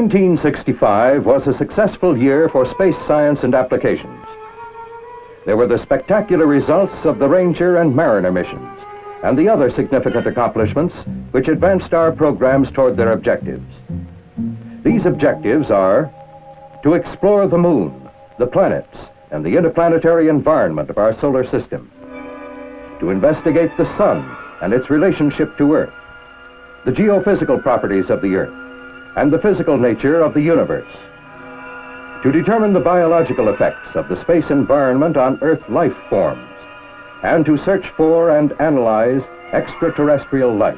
1965 was a successful year for space science and applications. There were the spectacular results of the Ranger and Mariner missions, and the other significant accomplishments which advanced our programs toward their objectives. These objectives are to explore the moon, the planets, and the interplanetary environment of our solar system, to investigate the sun and its relationship to Earth, the geophysical properties of the Earth, and the physical nature of the universe, to determine the biological effects of the space environment on Earth life forms, and to search for and analyze extraterrestrial life,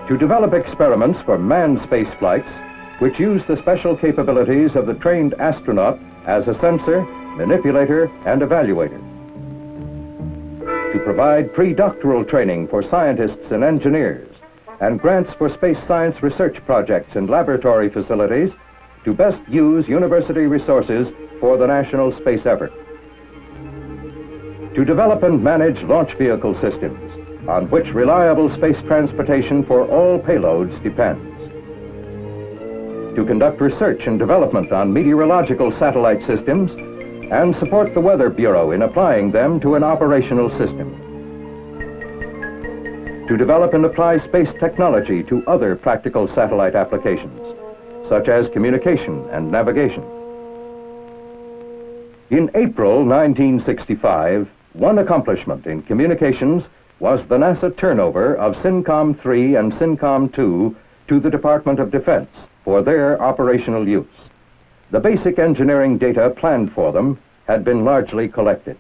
to develop experiments for manned space flights which use the special capabilities of the trained astronaut as a sensor, manipulator, and evaluator, to provide pre-doctoral training for scientists and engineers, and grants for space science research projects and laboratory facilities to best use university resources for the national space effort, to develop and manage launch vehicle systems on which reliable space transportation for all payloads depends, to conduct research and development on meteorological satellite systems and support the Weather Bureau in applying them to an operational system, to develop and apply space technology to other practical satellite applications, such as communication and navigation. In April 1965, one accomplishment in communications was the NASA turnover of SYNCOM-3 and SYNCOM-2 to the Department of Defense for their operational use. The basic engineering data planned for them had been largely collected.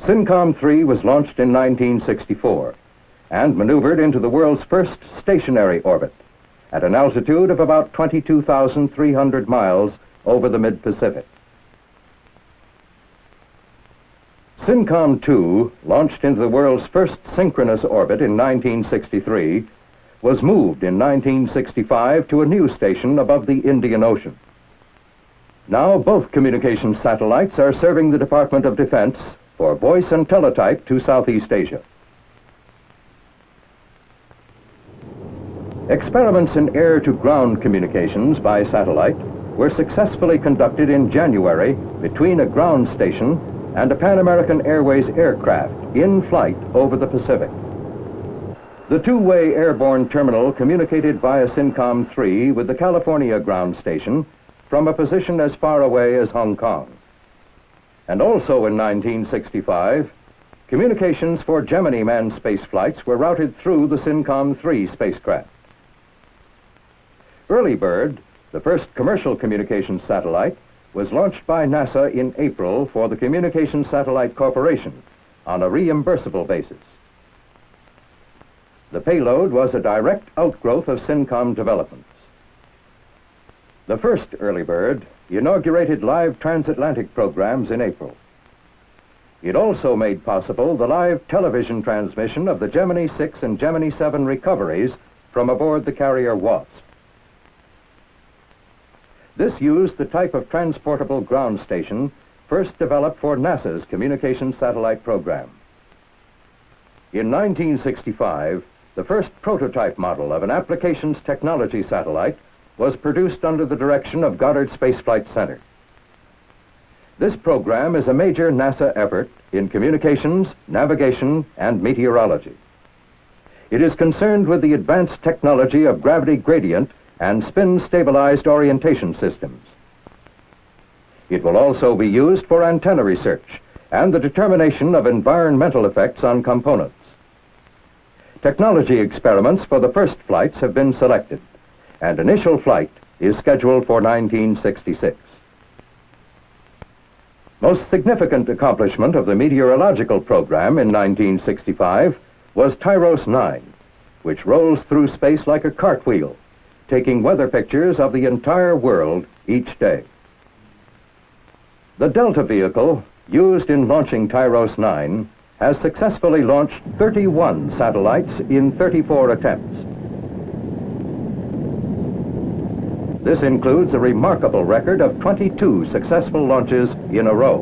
SYNCOM-3 was launched in 1964 and maneuvered into the world's first stationary orbit at an altitude of about 22,300 miles over the mid-Pacific. SYNCOM-2, launched into the world's first synchronous orbit in 1963, was moved in 1965 to a new station above the Indian Ocean. Now both communications satellites are serving the Department of Defense for voice and teletype to Southeast Asia. Experiments in air-to-ground communications by satellite were successfully conducted in January between a ground station and a Pan American Airways aircraft in flight over the Pacific. The two-way airborne terminal communicated via SYNCOM-3 with the California ground station from a position as far away as Hong Kong. And also in 1965, communications for Gemini manned space flights were routed through the SYNCOM-3 spacecraft. Early Bird, the first commercial communications satellite, was launched by NASA in April for the Communications Satellite Corporation on a reimbursable basis. The payload was a direct outgrowth of SYNCOM developments. The first Early Bird inaugurated live transatlantic programs in April. It also made possible the live television transmission of the Gemini 6 and Gemini 7 recoveries from aboard the carrier Wasp. This used the type of transportable ground station first developed for NASA's communications satellite program. In 1965, the first prototype model of an applications technology satellite was produced under the direction of Goddard Space Flight Center. This program is a major NASA effort in communications, navigation, and meteorology. It is concerned with the advanced technology of gravity gradient and spin-stabilized orientation systems. It will also be used for antenna research and the determination of environmental effects on components. Technology experiments for the first flights have been selected, and initial flight is scheduled for 1966. Most significant accomplishment of the meteorological program in 1965 was Tyros 9, which rolls through space like a cartwheel, taking weather pictures of the entire world each day. The Delta vehicle, used in launching Tyros 9, has successfully launched 31 satellites in 34 attempts. This includes a remarkable record of 22 successful launches in a row.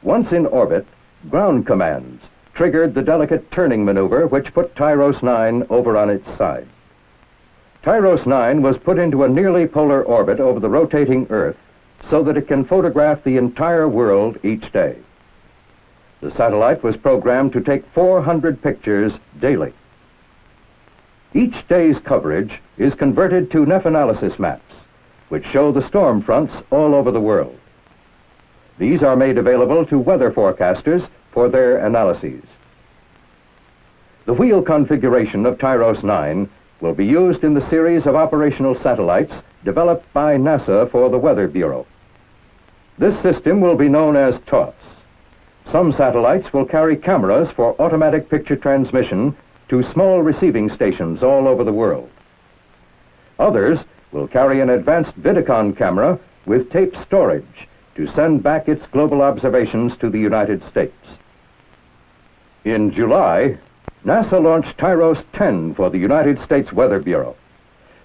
Once in orbit, ground commands triggered the delicate turning maneuver which put Tyros 9 over on its side. Tyros 9 was put into a nearly polar orbit over the rotating Earth so that it can photograph the entire world each day. The satellite was programmed to take 400 pictures daily. Each day's coverage is converted to neph-analysis maps, which show the storm fronts all over the world. These are made available to weather forecasters for their analyses. The wheel configuration of Tyros 9 will be used in the series of operational satellites developed by NASA for the Weather Bureau. This system will be known as TOS. Some satellites will carry cameras for automatic picture transmission to small receiving stations all over the world. Others will carry an advanced Vidicon camera with tape storage to send back its global observations to the United States. In July, NASA launched Tyros 10 for the United States Weather Bureau.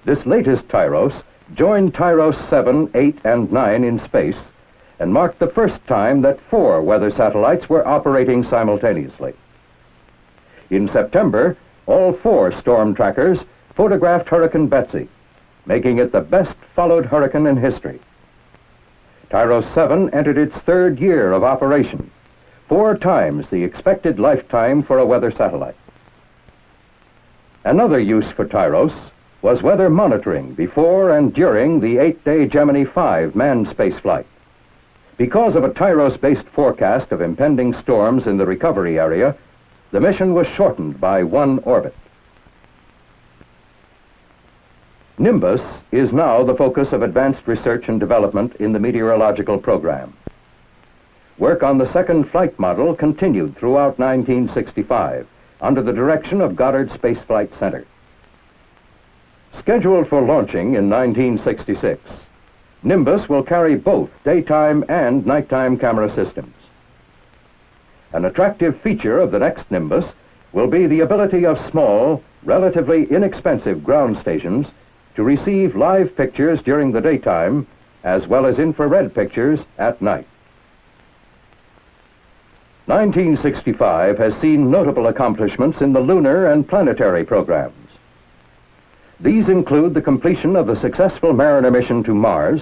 This latest Tyros joined Tyros 7, 8, and 9 in space and marked the first time that 4 weather satellites were operating simultaneously. In September, all 4 storm trackers photographed Hurricane Betsy, making it the best followed hurricane in history. Tyros 7 entered its 3rd year of operation, 4 times the expected lifetime for a weather satellite. Another use for Tyros was weather monitoring before and during the 8-day Gemini 5 manned spaceflight. Because of a Tyros-based forecast of impending storms in the recovery area, the mission was shortened by 1 orbit. Nimbus is now the focus of advanced research and development in the meteorological program. Work on the 2nd flight model continued throughout 1965 under the direction of Goddard Space Flight Center. Scheduled for launching in 1966, Nimbus will carry both daytime and nighttime camera systems. An attractive feature of the next Nimbus will be the ability of small, relatively inexpensive ground stations to receive live pictures during the daytime as well as infrared pictures at night. 1965 has seen notable accomplishments in the lunar and planetary programs. These include the completion of the successful Mariner mission to Mars,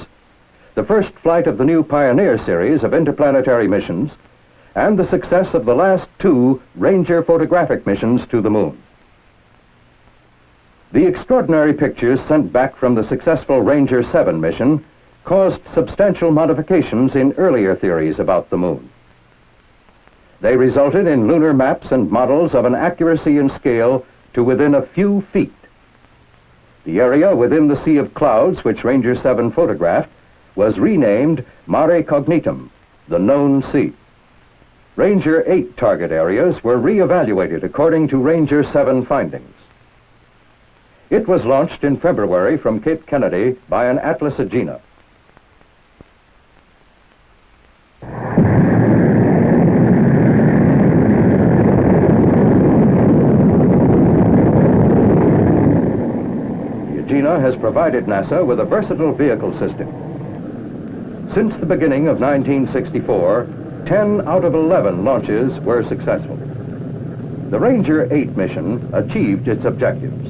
the first flight of the new Pioneer series of interplanetary missions, and the success of the last 2 Ranger photographic missions to the Moon. The extraordinary pictures sent back from the successful Ranger 7 mission caused substantial modifications in earlier theories about the Moon. They resulted in lunar maps and models of an accuracy and scale to within a few feet. The area within the sea of clouds which Ranger 7 photographed was renamed Mare Cognitum, the known sea. Ranger 8 target areas were re-evaluated according to Ranger 7 findings. It was launched in February from Cape Kennedy by an Atlas Agena. The Agena has provided NASA with a versatile vehicle system. Since the beginning of 1964, 10 out of 11 launches were successful. The Ranger 8 mission achieved its objectives.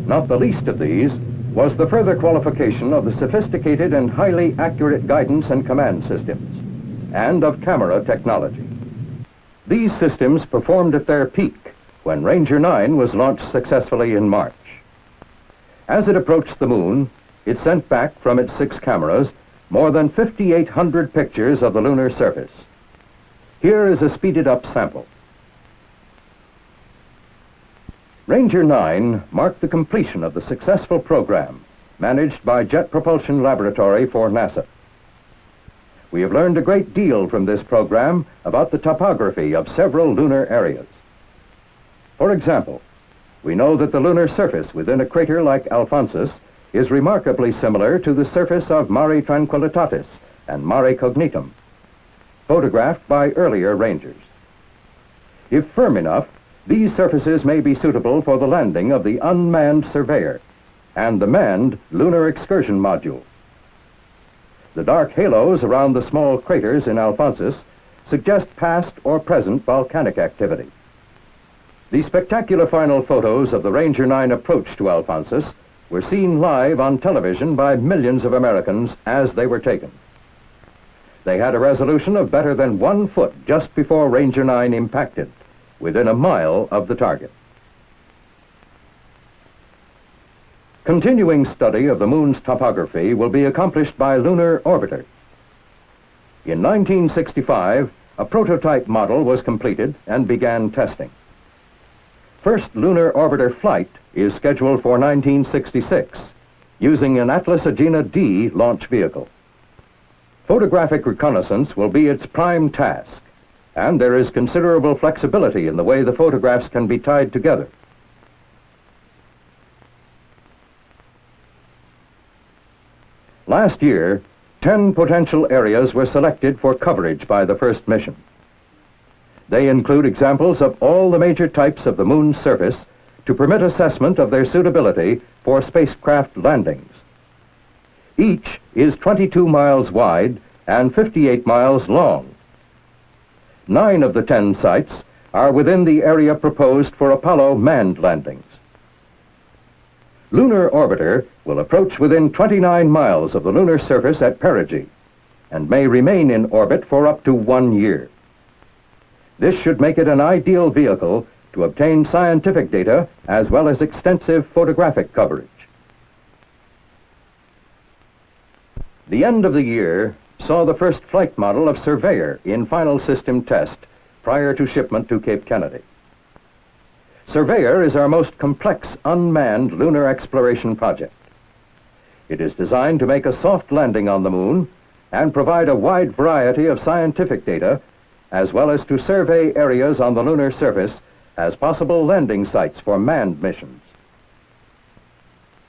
Not the least of these was the further qualification of the sophisticated and highly accurate guidance and command systems, and of camera technology. These systems performed at their peak when Ranger 9 was launched successfully in March. As it approached the Moon, it sent back from its 6 cameras more than 5,800 pictures of the lunar surface. Here is a speeded-up sample. Ranger 9 marked the completion of the successful program managed by Jet Propulsion Laboratory for NASA. We have learned a great deal from this program about the topography of several lunar areas. For example, we know that the lunar surface within a crater like Alphonsus is remarkably similar to the surface of Mare Tranquillitatis and Mare Cognitum, photographed by earlier Rangers. If firm enough, these surfaces may be suitable for the landing of the unmanned Surveyor and the manned Lunar Excursion Module. The dark halos around the small craters in Alphonsus suggest past or present volcanic activity. The spectacular final photos of the Ranger 9 approach to Alphonsus were seen live on television by millions of Americans as they were taken. They had a resolution of better than 1 foot just before Ranger 9 impacted, within a mile of the target. Continuing study of the Moon's topography will be accomplished by Lunar Orbiter. In 1965, a prototype model was completed and began testing. First Lunar Orbiter flight is scheduled for 1966, using an Atlas Agena D launch vehicle. Photographic reconnaissance will be its prime task, and there is considerable flexibility in the way the photographs can be tied together. Last year, 10 potential areas were selected for coverage by the first mission. They include examples of all the major types of the Moon's surface to permit assessment of their suitability for spacecraft landings. Each is 22 miles wide and 58 miles long. 9 of the 10 sites are within the area proposed for Apollo manned landings. Lunar Orbiter will approach within 29 miles of the lunar surface at perigee and may remain in orbit for up to 1 year. This should make it an ideal vehicle to obtain scientific data as well as extensive photographic coverage. The end of the year saw the first flight model of Surveyor in final system test prior to shipment to Cape Kennedy. Surveyor is our most complex unmanned lunar exploration project. It is designed to make a soft landing on the Moon and provide a wide variety of scientific data, as well as to survey areas on the lunar surface as possible landing sites for manned missions.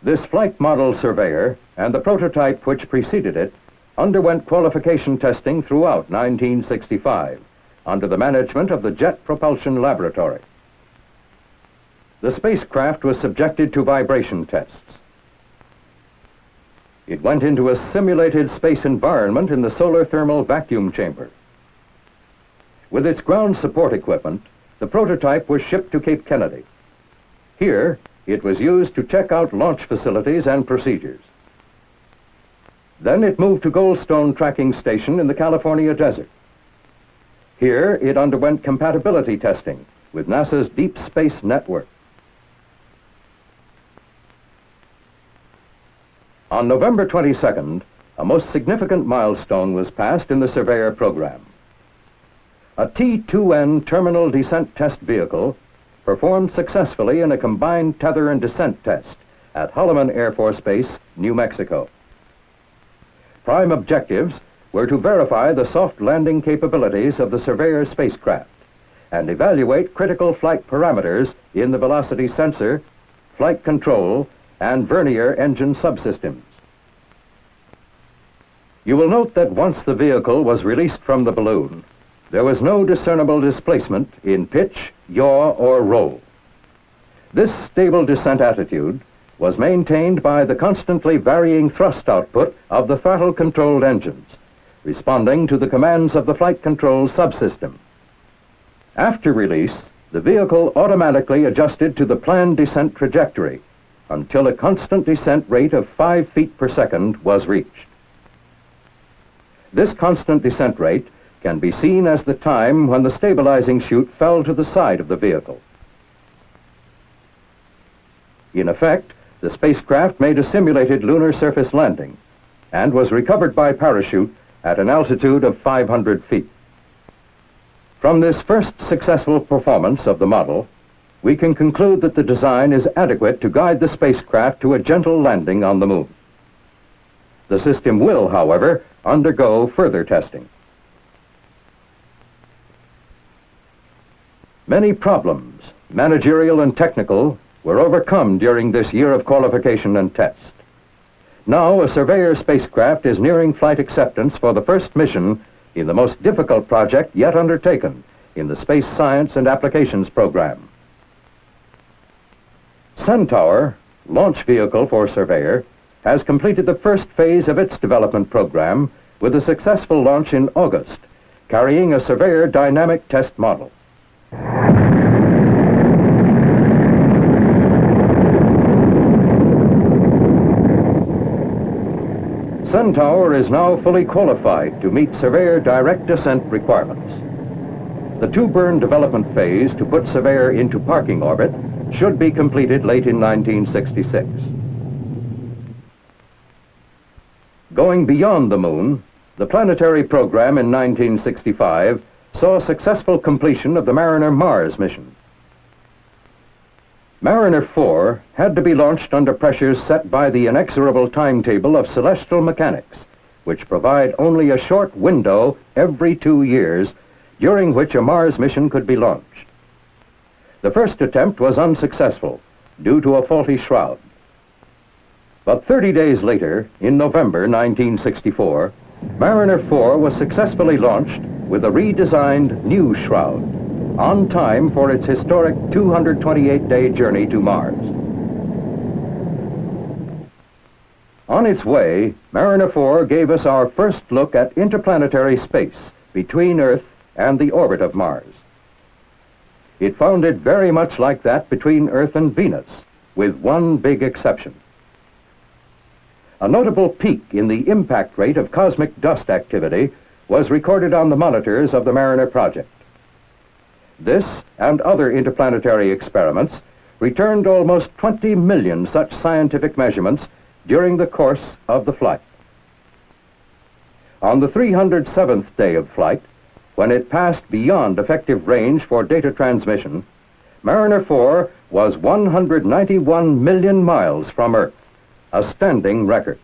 This flight model Surveyor and the prototype which preceded it underwent qualification testing throughout 1965 under the management of the Jet Propulsion Laboratory. The spacecraft was subjected to vibration tests. It went into a simulated space environment in the solar thermal vacuum chamber. With its ground support equipment, the prototype was shipped to Cape Kennedy. Here, it was used to check out launch facilities and procedures. Then it moved to Goldstone Tracking Station in the California desert. Here, it underwent compatibility testing with NASA's Deep Space Network. On November 22nd, a most significant milestone was passed in the Surveyor program. A T-2N terminal descent test vehicle performed successfully in a combined tether and descent test at Holloman Air Force Base, New Mexico. Prime objectives were to verify the soft landing capabilities of the Surveyor spacecraft and evaluate critical flight parameters in the velocity sensor, flight control, and vernier engine subsystems. You will note that once the vehicle was released from the balloon, there was no discernible displacement in pitch, yaw, or roll. This stable descent attitude was maintained by the constantly varying thrust output of the throttle-controlled engines, responding to the commands of the flight control subsystem. After release, the vehicle automatically adjusted to the planned descent trajectory until a constant descent rate of 5 feet per second was reached. This constant descent rate can be seen as the time when the stabilizing chute fell to the side of the vehicle. In effect, the spacecraft made a simulated lunar surface landing and was recovered by parachute at an altitude of 500 feet. From this first successful performance of the model, we can conclude that the design is adequate to guide the spacecraft to a gentle landing on the Moon. The system will, however, undergo further testing. Many problems, managerial and technical, were overcome during this year of qualification and test. Now, a Surveyor spacecraft is nearing flight acceptance for the first mission in the most difficult project yet undertaken in the Space Science and Applications program. Centaur, launch vehicle for Surveyor, has completed the first phase of its development program with a successful launch in August, carrying a surveyor dynamic test model. Centaur is now fully qualified to meet surveyor direct descent requirements. The two-burn development phase to put Surveyor into parking orbit should be completed late in 1966. Going beyond the moon, the planetary program in 1965 saw successful completion of the Mariner Mars mission. Mariner 4 had to be launched under pressures set by the inexorable timetable of celestial mechanics, which provide only a short window every 2 years during which a Mars mission could be launched. The first attempt was unsuccessful due to a faulty shroud. But 30 days later, in November 1964, Mariner 4 was successfully launched with a redesigned new shroud, on time for its historic 228-day journey to Mars. On its way, Mariner 4 gave us our first look at interplanetary space between Earth and the orbit of Mars. It found it very much like that between Earth and Venus, with one big exception. A notable peak in the impact rate of cosmic dust activity was recorded on the monitors of the Mariner project. This and other interplanetary experiments returned almost 20 million such scientific measurements during the course of the flight. On the 307th day of flight, when it passed beyond effective range for data transmission, Mariner 4 was 191 million miles from Earth, a standing record.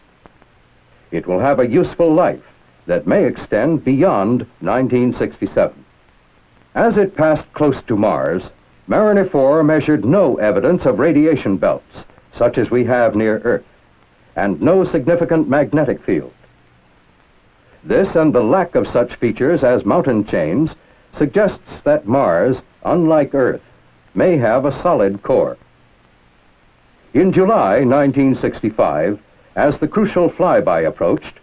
It will have a useful life that may extend beyond 1967. As it passed close to Mars, Mariner 4 measured no evidence of radiation belts, such as we have near Earth, and no significant magnetic field. This and the lack of such features as mountain chains suggests that Mars, unlike Earth, may have a solid core. In July 1965, as the crucial flyby approached,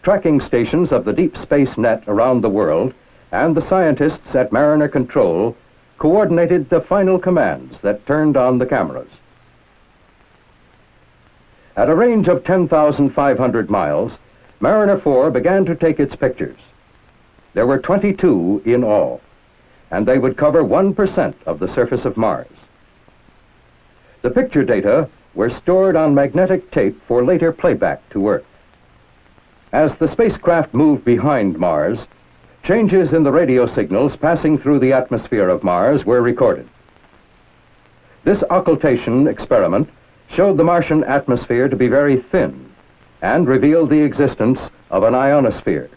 tracking stations of the Deep Space Net around the world and the scientists at Mariner Control coordinated the final commands that turned on the cameras. At a range of 10,500 miles, Mariner 4 began to take its pictures. There were 22 in all, and they would cover 1% of the surface of Mars. The picture data were stored on magnetic tape for later playback to Earth. As the spacecraft moved behind Mars, changes in the radio signals passing through the atmosphere of Mars were recorded. This occultation experiment showed the Martian atmosphere to be very thin and revealed the existence of an ionosphere.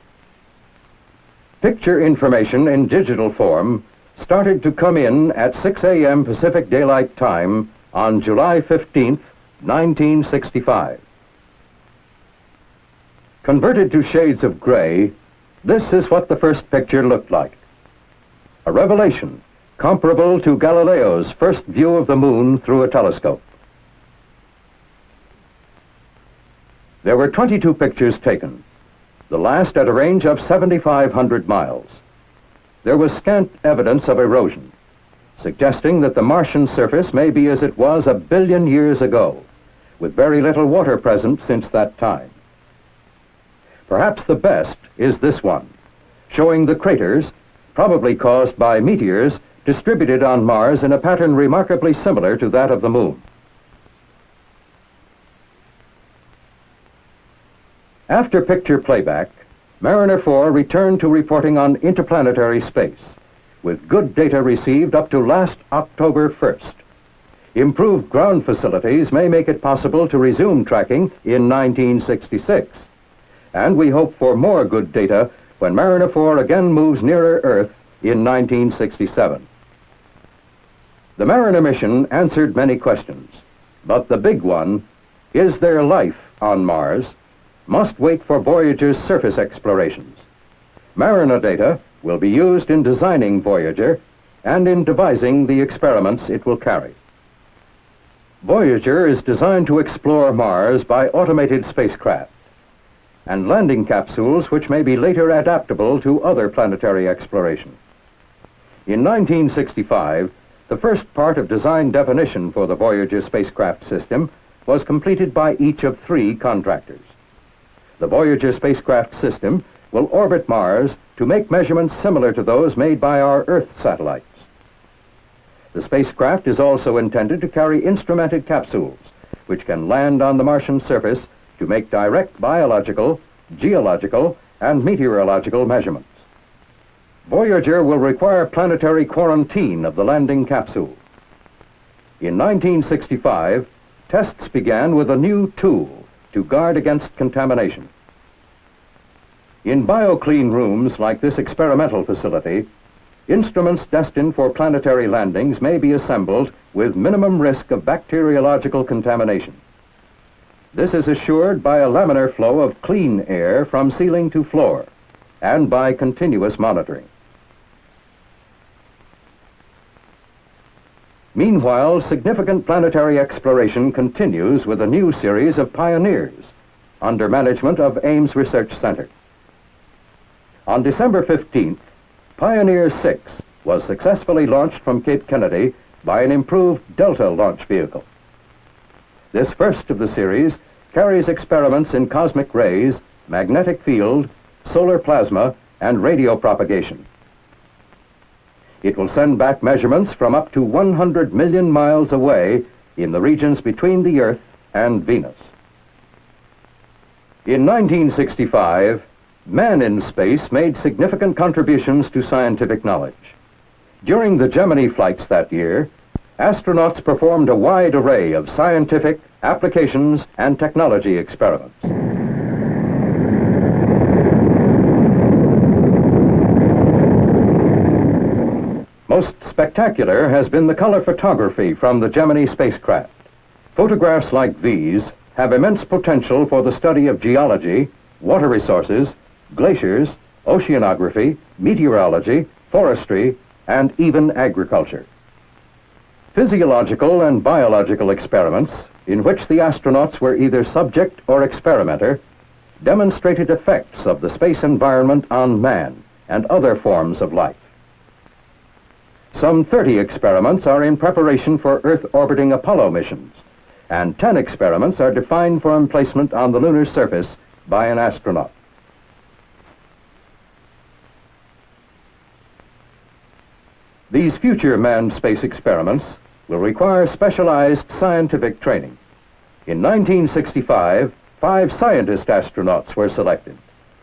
Picture information in digital form started to come in at 6 a.m. Pacific Daylight Time on July 15, 1965. Converted to shades of gray, this is what the first picture looked like. A revelation comparable to Galileo's first view of the moon through a telescope. There were 22 pictures taken, the last at a range of 7,500 miles. There was scant evidence of erosion, suggesting that the Martian surface may be as it was 1 billion years ago, with very little water present since that time. Perhaps the best is this one, showing the craters, probably caused by meteors, distributed on Mars in a pattern remarkably similar to that of the moon. After picture playback, Mariner 4 returned to reporting on interplanetary space, with good data received up to last October 1st. Improved ground facilities may make it possible to resume tracking in 1966, and we hope for more good data when Mariner 4 again moves nearer Earth in 1967. The Mariner mission answered many questions, but the big one, is there life on Mars, must wait for Voyager's surface explorations. Mariner data will be used in designing Voyager and in devising the experiments it will carry. Voyager is designed to explore Mars by automated spacecraft. and landing capsules which may be later adaptable to other planetary exploration. In 1965, the first part of design definition for the Voyager spacecraft system was completed by each of 3 contractors. The Voyager spacecraft system will orbit Mars to make measurements similar to those made by our Earth satellites. The spacecraft is also intended to carry instrumented capsules, which can land on the Martian surface to make direct biological, geological, and meteorological measurements. Voyager will require planetary quarantine of the landing capsule. In 1965, tests began with a new tool to guard against contamination. In bioclean rooms like this experimental facility, instruments destined for planetary landings may be assembled with minimum risk of bacteriological contamination. This is assured by a laminar flow of clean air from ceiling to floor and by continuous monitoring. Meanwhile, significant planetary exploration continues with a new series of Pioneers under management of Ames Research Center. On December 15th, Pioneer 6 was successfully launched from Cape Kennedy by an improved Delta launch vehicle. This first of the series carries experiments in cosmic rays, magnetic field, solar plasma, and radio propagation. It will send back measurements from up to 100 million miles away in the regions between the Earth and Venus. In 1965, man in space made significant contributions to scientific knowledge. During the Gemini flights that year, astronauts performed a wide array of scientific, applications, and technology experiments. Most spectacular has been the color photography from the Gemini spacecraft. Photographs like these have immense potential for the study of geology, water resources, glaciers, oceanography, meteorology, forestry, and even agriculture. Physiological and biological experiments, in which the astronauts were either subject or experimenter, demonstrated effects of the space environment on man and other forms of life. Some 30 experiments are in preparation for Earth-orbiting Apollo missions, and 10 experiments are defined for emplacement on the lunar surface by an astronaut. These future manned space experiments will require specialized scientific training. In 1965, 5 scientist astronauts were selected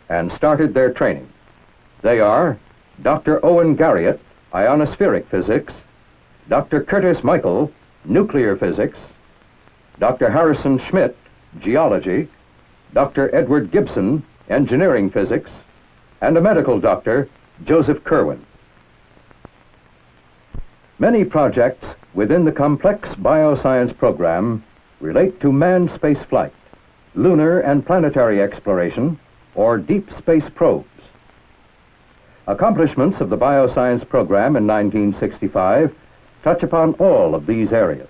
and started their training. They are Dr. Owen Garriott, ionospheric physics, Dr. Curtis Michael, nuclear physics, Dr. Harrison Schmidt, geology, Dr. Edward Gibson, engineering physics, and a medical doctor, Joseph Kerwin. Many projects within the complex bioscience program relate to manned space flight, lunar and planetary exploration, or deep space probes. Accomplishments of the bioscience program in 1965 touch upon all of these areas.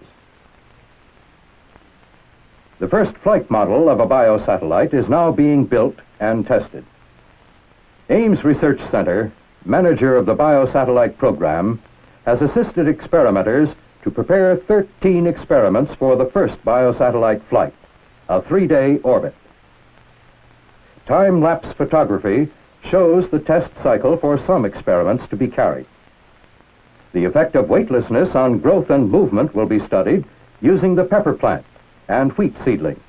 The first flight model of a biosatellite is now being built and tested. Ames Research Center, manager of the biosatellite program, has assisted experimenters to prepare 13 experiments for the first biosatellite flight, a 3-day orbit. Time-lapse photography shows the test cycle for some experiments to be carried. The effect of weightlessness on growth and movement will be studied using the pepper plant and wheat seedlings.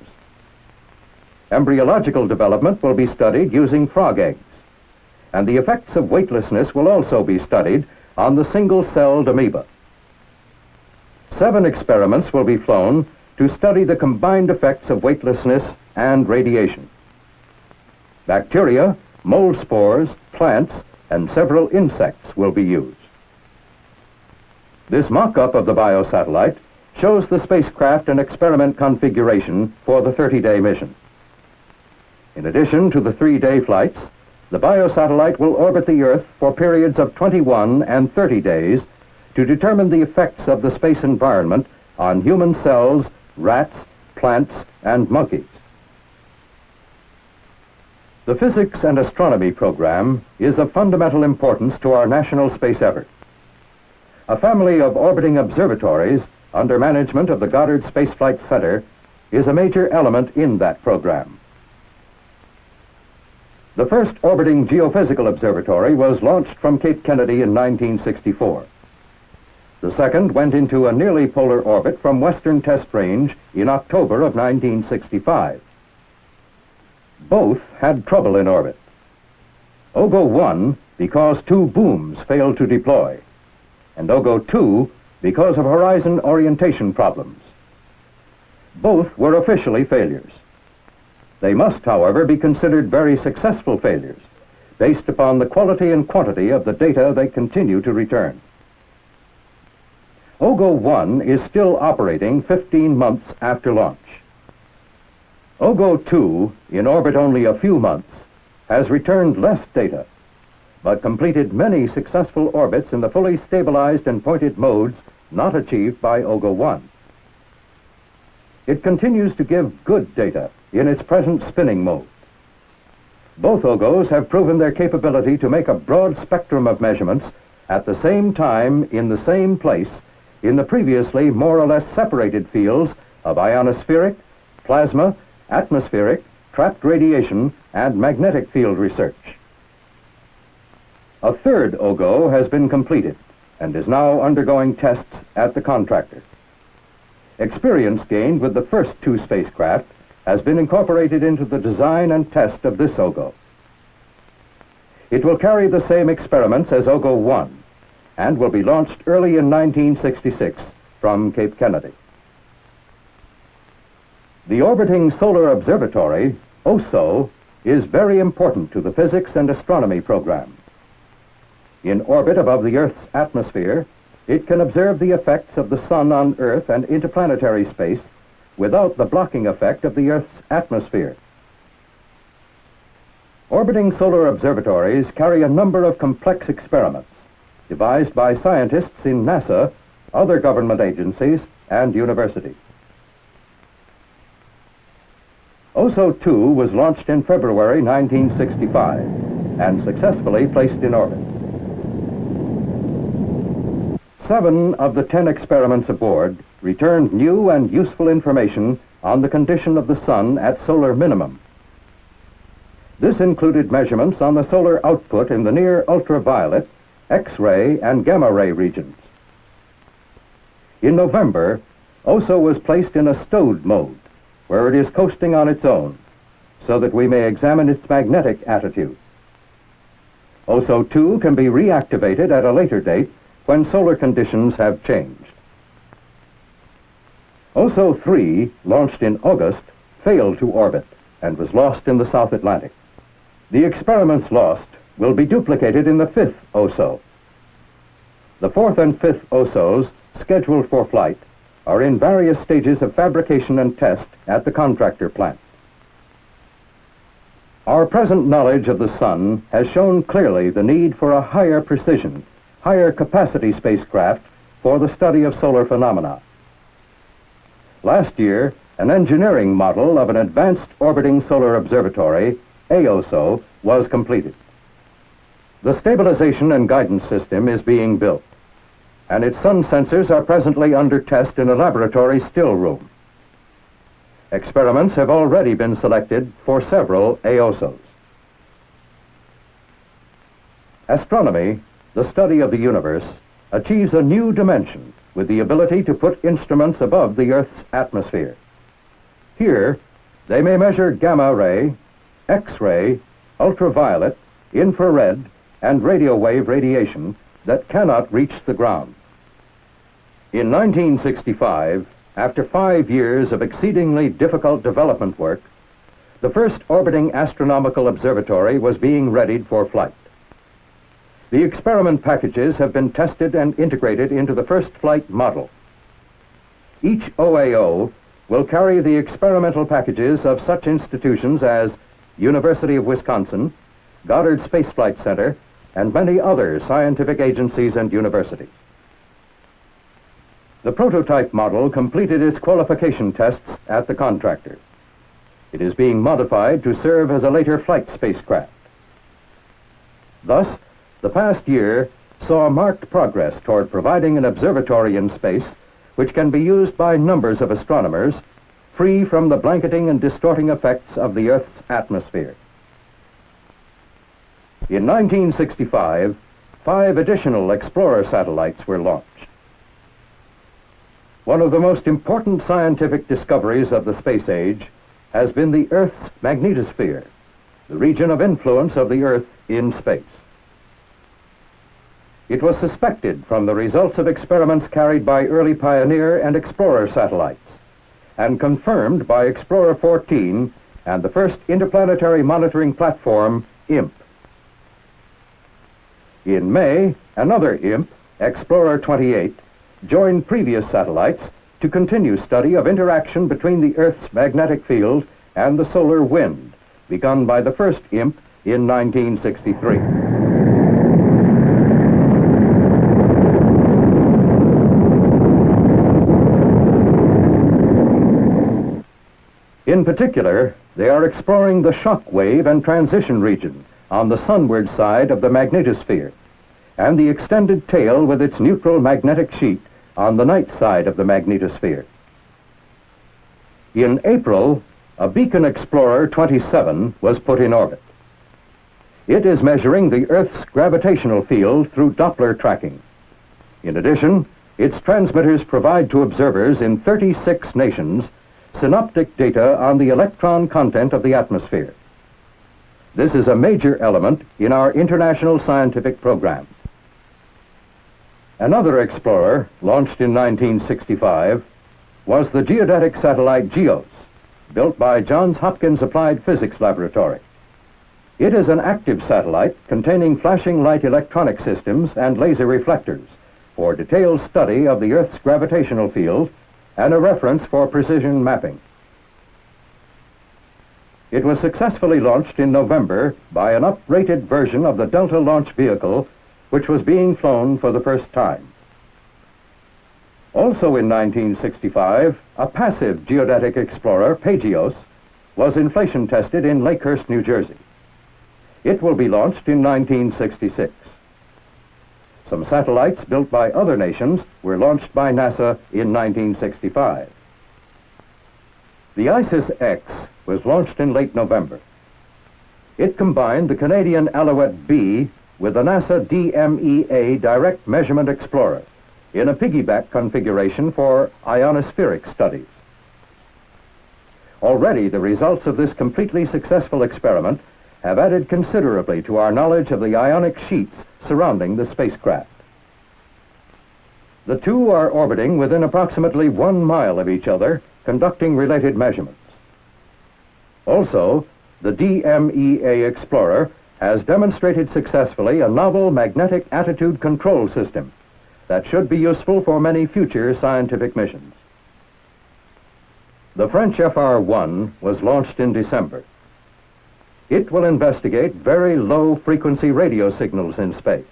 Embryological development will be studied using frog eggs, and the effects of weightlessness will also be studied on the single-celled amoeba. 7 experiments will be flown to study the combined effects of weightlessness and radiation. Bacteria, mold spores, plants, and several insects will be used. This mock-up of the biosatellite shows the spacecraft and experiment configuration for the 30-day mission. In addition to the 3-day flights, the biosatellite will orbit the Earth for periods of 21 and 30 days to determine the effects of the space environment on human cells, rats, plants, and monkeys. The Physics and Astronomy program is of fundamental importance to our national space effort. A family of orbiting observatories under management of the Goddard Space Flight Center is a major element in that program. The first orbiting geophysical observatory was launched from Cape Kennedy in 1964. The second went into a nearly polar orbit from Western Test Range in October of 1965. Both had trouble in orbit. OGO-1 because two booms failed to deploy, and OGO-2 because of horizon orientation problems. Both were officially failures. They must, however, be considered very successful failures based upon the quality and quantity of the data they continue to return. OGO-1 is still operating 15 months after launch. OGO-2, in orbit only a few months, has returned less data, but completed many successful orbits in the fully stabilized and pointed modes not achieved by OGO-1. It continues to give good data in its present spinning mode. Both OGOs have proven their capability to make a broad spectrum of measurements at the same time in the same place in the previously more or less separated fields of ionospheric, plasma, atmospheric, trapped radiation, and magnetic field research. A third OGO has been completed and is now undergoing tests at the contractor. Experience gained with the first two spacecraft has been incorporated into the design and test of this OGO. It will carry the same experiments as OGO-1 and will be launched early in 1966 from Cape Kennedy. The Orbiting Solar Observatory, OSO, is very important to the Physics and Astronomy program. In orbit above the Earth's atmosphere, it can observe the effects of the Sun on Earth and interplanetary space without the blocking effect of the Earth's atmosphere. Orbiting solar observatories carry a number of complex experiments devised by scientists in NASA, other government agencies, and universities. OSO-2 was launched in February 1965 and successfully placed in orbit. 7 of the 10 experiments aboard returned new and useful information on the condition of the Sun at solar minimum. This included measurements on the solar output in the near ultraviolet, X-ray, and gamma-ray regions. In November, OSO was placed in a stowed mode, where it is coasting on its own, so that we may examine its magnetic attitude. OSO-2 can be reactivated at a later date when solar conditions have changed. OSO-3, launched in August, failed to orbit and was lost in the South Atlantic. The experiments lost will be duplicated in the 5th OSO. The 4th and 5th OSOs, scheduled for flight, are in various stages of fabrication and test at the contractor plant. Our present knowledge of the Sun has shown clearly the need for a higher precision, higher capacity spacecraft for the study of solar phenomena. Last year, an engineering model of an advanced orbiting solar observatory, AOSO, was completed. The stabilization and guidance system is being built, and its sun sensors are presently under test in a laboratory still room. Experiments have already been selected for several AOSOs. Astronomy, the study of the universe, achieves a new dimension with the ability to put instruments above the Earth's atmosphere. Here, they may measure gamma ray, X-ray, ultraviolet, infrared, and radio wave radiation that cannot reach the ground. In 1965, after 5 years of exceedingly difficult development work, the first orbiting astronomical observatory was being readied for flight. The experiment packages have been tested and integrated into the first flight model. Each OAO will carry the experimental packages of such institutions as University of Wisconsin, Goddard Space Flight Center, and many other scientific agencies and universities. The prototype model completed its qualification tests at the contractor. It is being modified to serve as a later flight spacecraft. Thus, the past year saw marked progress toward providing an observatory in space which can be used by numbers of astronomers, free from the blanketing and distorting effects of the Earth's atmosphere. In 1965, 5 additional Explorer satellites were launched. One of the most important scientific discoveries of the space age has been the Earth's magnetosphere, the region of influence of the Earth in space. It was suspected from the results of experiments carried by early Pioneer and Explorer satellites, and confirmed by Explorer 14 and the first interplanetary monitoring platform, IMP. In May, another IMP, Explorer 28, joined previous satellites to continue study of interaction between the Earth's magnetic field and the solar wind, begun by the first IMP in 1963. In particular, they are exploring the shock wave and transition region on the sunward side of the magnetosphere, and the extended tail with its neutral magnetic sheet on the night side of the magnetosphere. In April, a Beacon Explorer 27 was put in orbit. It is measuring the Earth's gravitational field through Doppler tracking. In addition, its transmitters provide to observers in 36 nations synoptic data on the electron content of the atmosphere. This is a major element in our international scientific program. Another explorer, launched in 1965, was the geodetic satellite GEOS, built by Johns Hopkins Applied Physics Laboratory. It is an active satellite containing flashing light electronic systems and laser reflectors for detailed study of the Earth's gravitational field and a reference for precision mapping. It was successfully launched in November by an uprated version of the Delta launch vehicle, which was being flown for the first time. Also in 1965, a passive geodetic explorer, PAGEOS, was inflation tested in Lakehurst, New Jersey. It will be launched in 1966. Some satellites built by other nations were launched by NASA in 1965. The ISIS-X was launched in late November. It combined the Canadian Alouette B with the NASA DMEA Direct Measurement Explorer in a piggyback configuration for ionospheric studies. Already, the results of this completely successful experiment have added considerably to our knowledge of the ionic sheets surrounding the spacecraft. The two are orbiting within approximately 1 mile of each other, conducting related measurements. Also, the DMEA Explorer has demonstrated successfully a novel magnetic attitude control system that should be useful for many future scientific missions. The French FR-1 was launched in December. It will investigate very low-frequency radio signals in space.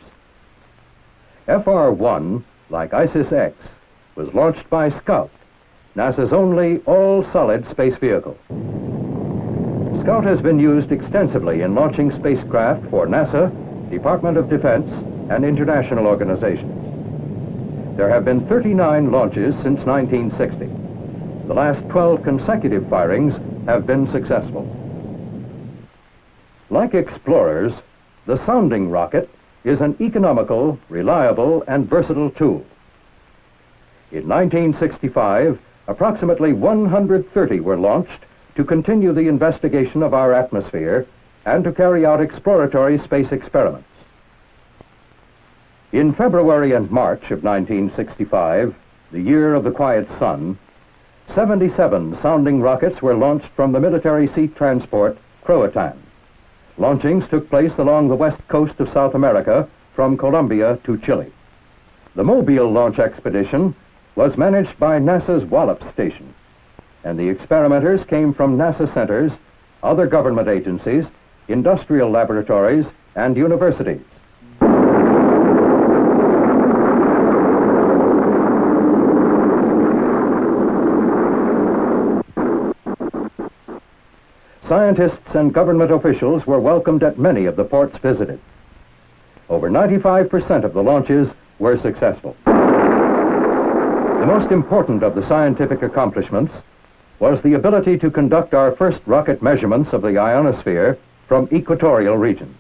FR-1, like ISIS-X, was launched by Scout, NASA's only all-solid space vehicle. Scout has been used extensively in launching spacecraft for NASA, Department of Defense, and international organizations. There have been 39 launches since 1960. The last 12 consecutive firings have been successful. Like explorers, the sounding rocket is an economical, reliable, and versatile tool. In 1965, approximately 130 were launched to continue the investigation of our atmosphere and to carry out exploratory space experiments. In February and March of 1965, the year of the quiet sun, 77 sounding rockets were launched from the military sea transport Croatan. Launchings took place along the west coast of South America from Colombia to Chile. The Mobile launch expedition was managed by NASA's Wallops Station, and the experimenters came from NASA centers, other government agencies, industrial laboratories, and universities. scientists and government officials were welcomed at many of the ports visited. Over 95% of the launches were successful. The most important of the scientific accomplishments was the ability to conduct our first rocket measurements of the ionosphere from equatorial regions.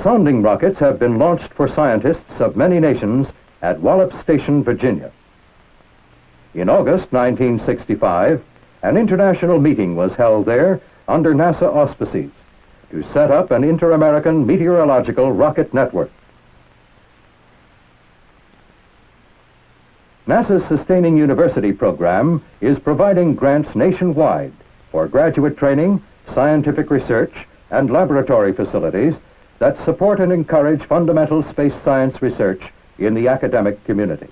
Sounding rockets have been launched for scientists of many nations at Wallops Station, Virginia. In August 1965, an international meeting was held there under NASA auspices to set up an inter-American meteorological rocket network. NASA's Sustaining University program is providing grants nationwide for graduate training, scientific research, and laboratory facilities that support and encourage fundamental space science research in the academic community.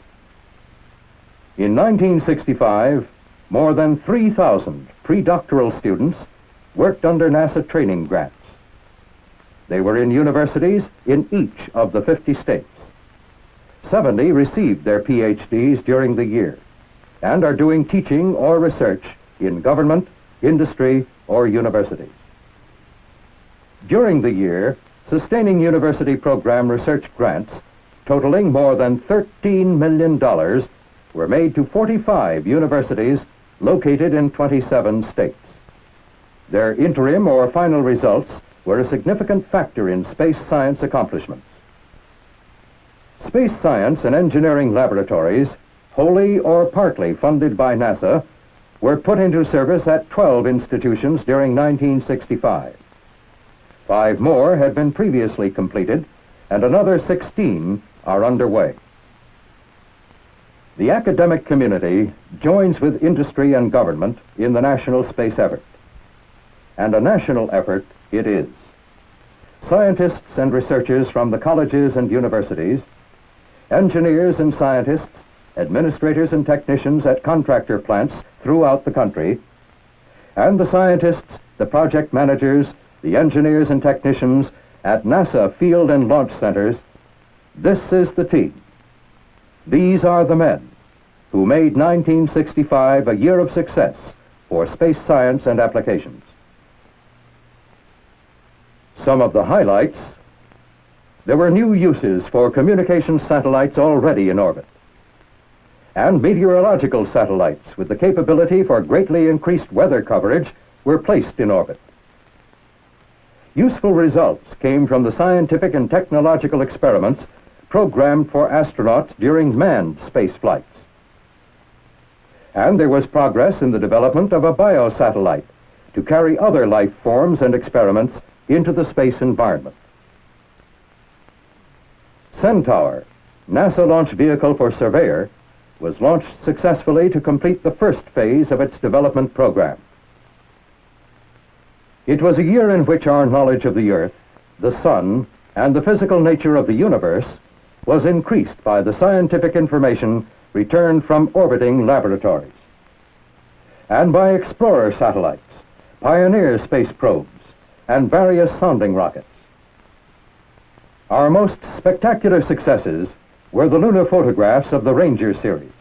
In 1965, more than 3,000 pre-doctoral students worked under NASA training grants. They were in universities in each of the 50 states. 70 received their PhDs during the year and are doing teaching or research in government, industry, or universities. During the year, Sustaining University program research grants totaling more than $13 million were made to 45 universities located in 27 states. Their interim or final results were a significant factor in space science accomplishments. Space science and engineering laboratories, wholly or partly funded by NASA, were put into service at 12 institutions during 1965. 5 more had been previously completed, and another 16 are underway. The academic community joins with industry and government in the national space effort. And a national effort it is. Scientists and researchers from the colleges and universities, engineers and scientists, administrators and technicians at contractor plants throughout the country, and the scientists, the project managers, the engineers and technicians at NASA field and launch centers, this is the team. These are the men who made 1965 a year of success for space science and applications. Some of the highlights: there were new uses for communication satellites already in orbit, and meteorological satellites with the capability for greatly increased weather coverage were placed in orbit. Useful results came from the scientific and technological experiments programmed for astronauts during manned space flights. And there was progress in the development of a biosatellite to carry other life forms and experiments into the space environment. Centaur, NASA launch vehicle for Surveyor, was launched successfully to complete the first phase of its development program. It was a year in which our knowledge of the Earth, the Sun, and the physical nature of the universe was increased by the scientific information returned from orbiting laboratories, and by explorer satellites, Pioneer space probes, and various sounding rockets. Our most spectacular successes were the lunar photographs of the Ranger series,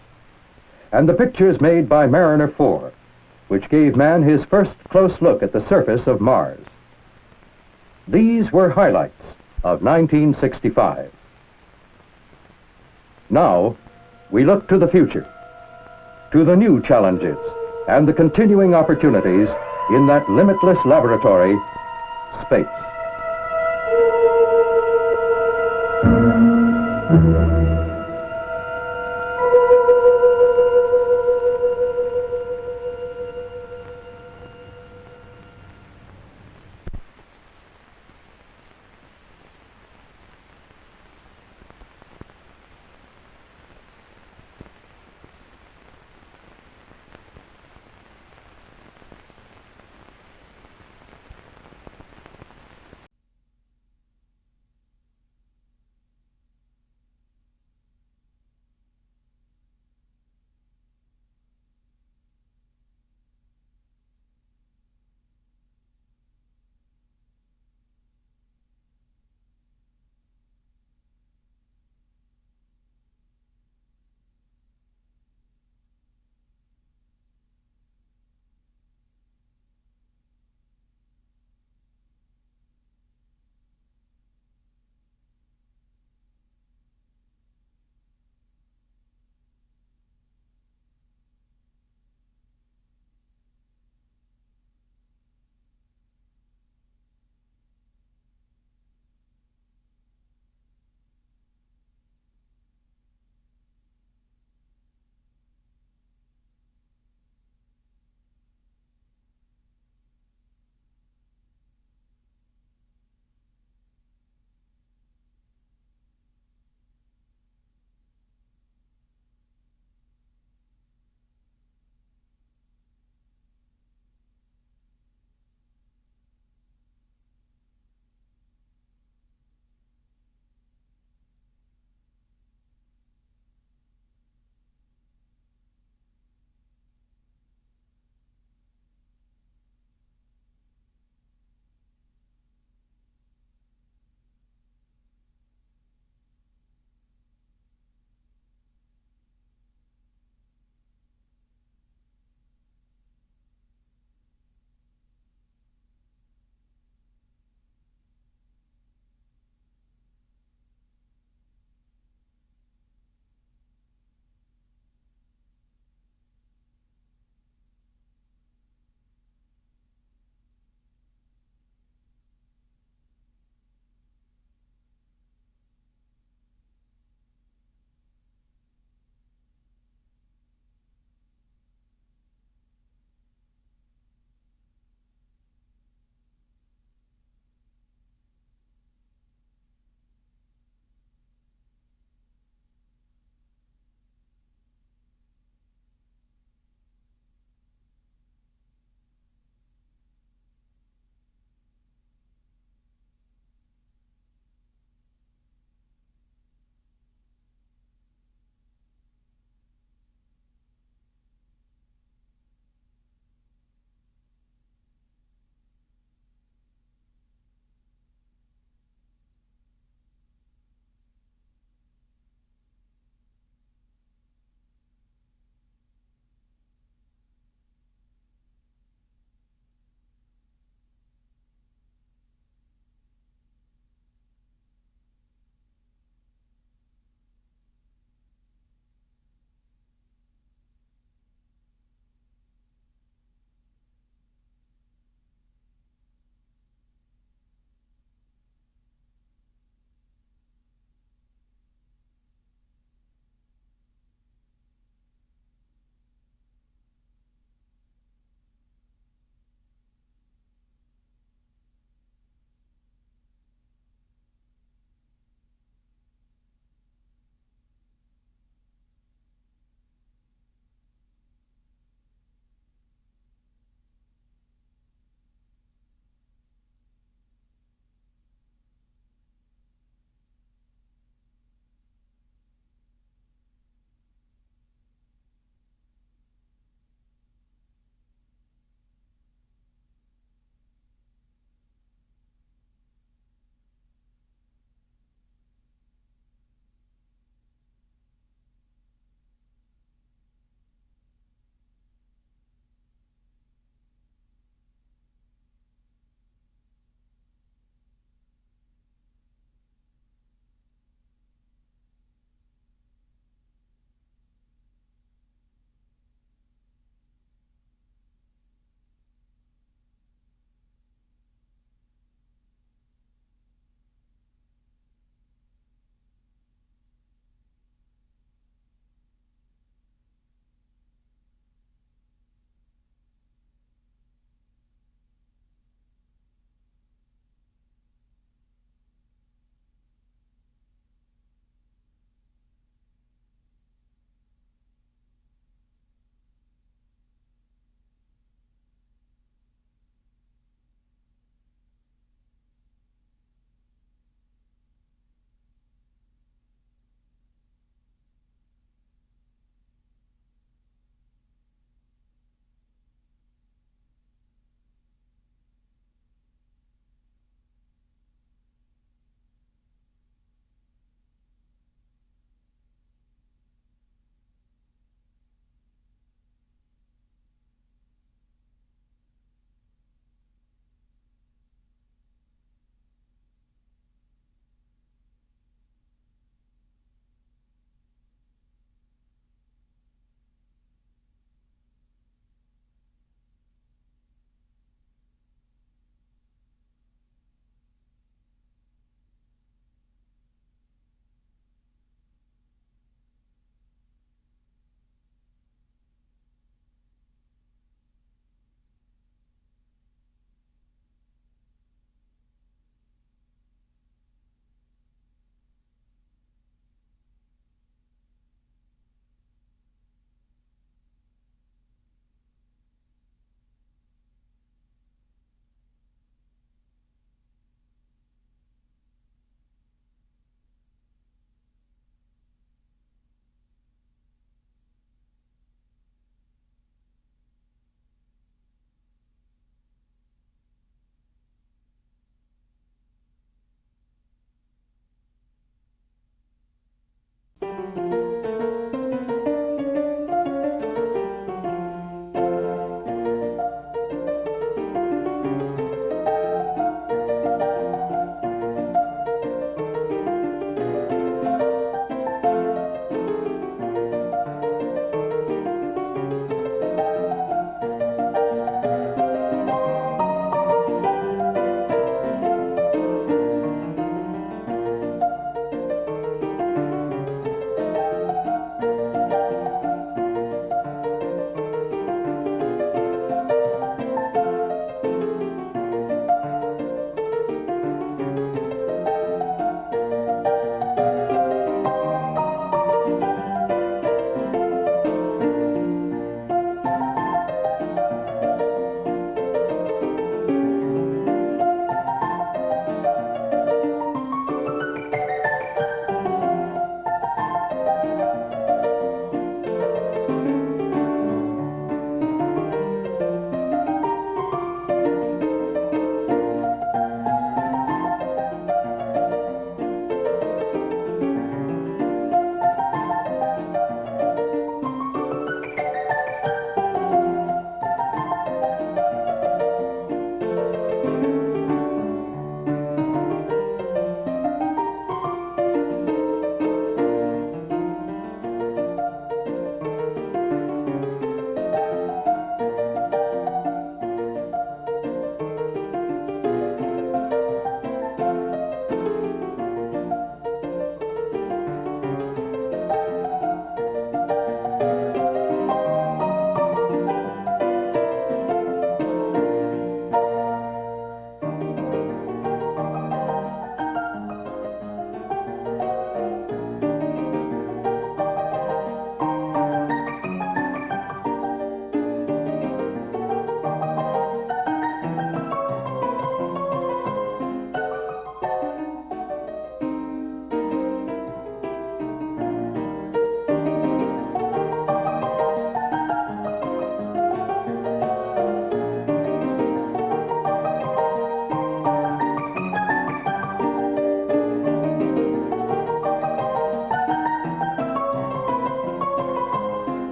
and the pictures made by Mariner 4, which gave man his first close look at the surface of Mars. These were highlights of 1965. Now, we look to the future, to the new challenges and the continuing opportunities in that limitless laboratory, space.